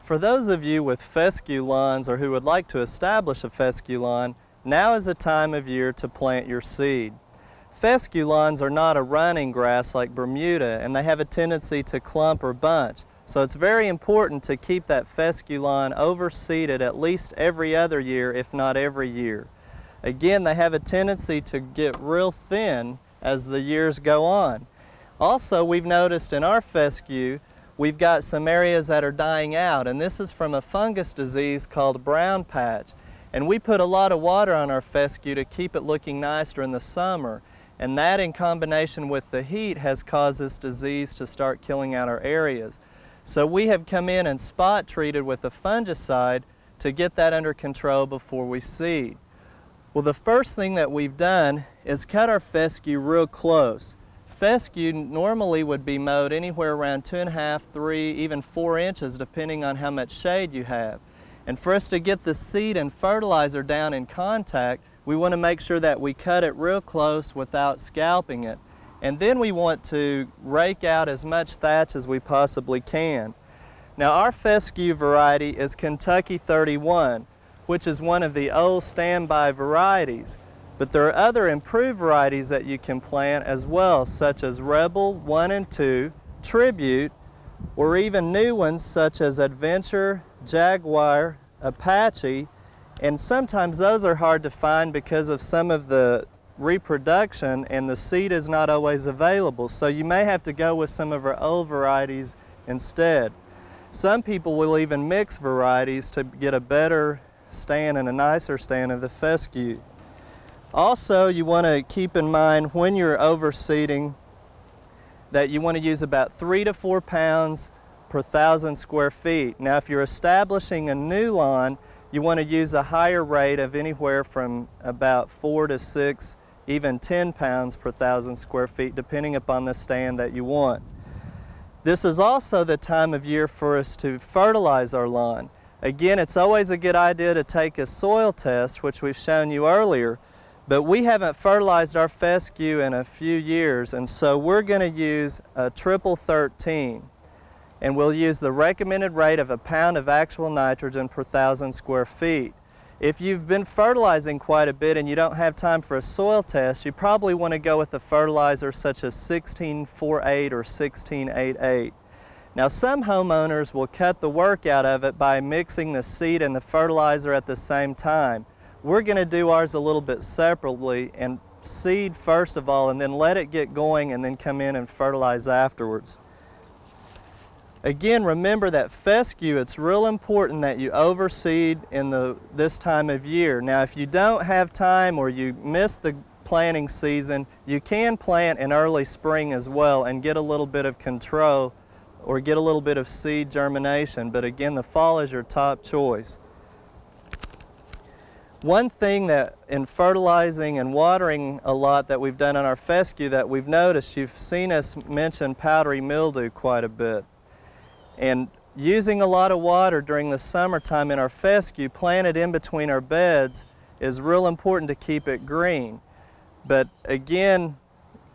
For those of you with fescue lawns or who would like to establish a fescue lawn, now is the time of year to plant your seed. Fescue lawns are not a running grass like Bermuda, and they have a tendency to clump or bunch. So it's very important to keep that fescue lawn overseeded at least every other year, if not every year. Again, they have a tendency to get real thin as the years go on. Also, we've noticed in our fescue, we've got some areas that are dying out, and this is from a fungus disease called brown patch. And we put a lot of water on our fescue to keep it looking nice during the summer. And that, in combination with the heat, has caused this disease to start killing out our areas. So we have come in and spot treated with a fungicide to get that under control before we seed. Well, the first thing that we've done is cut our fescue real close. Fescue normally would be mowed anywhere around 2.5, 3, even 4 inches, depending on how much shade you have. And for us to get the seed and fertilizer down in contact, we want to make sure that we cut it real close without scalping it. And then we want to rake out as much thatch as we possibly can. Now, our fescue variety is Kentucky 31, which is one of the old standby varieties. But there are other improved varieties that you can plant as well, such as Rebel 1 and 2, Tribute, or even new ones such as Adventure, Jaguar, Apache, and sometimes those are hard to find because of some of the reproduction and the seed is not always available. So you may have to go with some of our old varieties instead. Some people will even mix varieties to get a better stand and a nicer stand of the fescue. Also, you want to keep in mind when you're overseeding that you want to use about 3 to 4 pounds per 1,000 square feet. Now, if you're establishing a new lawn, you want to use a higher rate of anywhere from about 4 to 6, even 10 pounds per 1,000 square feet, depending upon the stand that you want. This is also the time of year for us to fertilize our lawn. Again, it's always a good idea to take a soil test, which we've shown you earlier, but we haven't fertilized our fescue in a few years, and so we're going to use a triple 13. And we'll use the recommended rate of 1 pound of actual nitrogen per 1,000 square feet. If you've been fertilizing quite a bit and you don't have time for a soil test, you probably want to go with a fertilizer such as 16-4-8 or 16-8-8. Now, some homeowners will cut the work out of it by mixing the seed and the fertilizer at the same time. We're going to do ours a little bit separately and seed first of all and then let it get going and then come in and fertilize afterwards. Again, remember that fescue, it's real important that you overseed in this time of year. Now, if you don't have time or you miss the planting season, you can plant in early spring as well and get a little bit of control or get a little bit of seed germination. But again, the fall is your top choice. One thing that in fertilizing and watering a lot that we've done on our fescue that we've noticed, you've seen us mention powdery mildew quite a bit. And using a lot of water during the summertime in our fescue planted in between our beds is real important to keep it green. But again,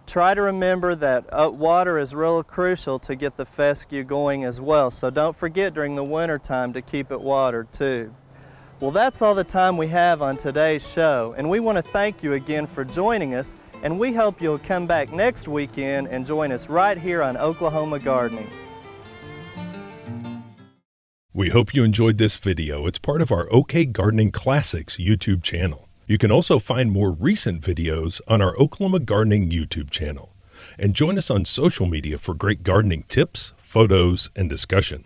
try to remember that water is real crucial to get the fescue going as well. So don't forget during the winter time to keep it watered too. Well, that's all the time we have on today's show, and we want to thank you again for joining us, and we hope you'll come back next weekend and join us right here on Oklahoma Gardening. We hope you enjoyed this video. It's part of our OK Gardening Classics YouTube channel. You can also find more recent videos on our Oklahoma Gardening YouTube channel. And join us on social media for great gardening tips, photos, and discussion.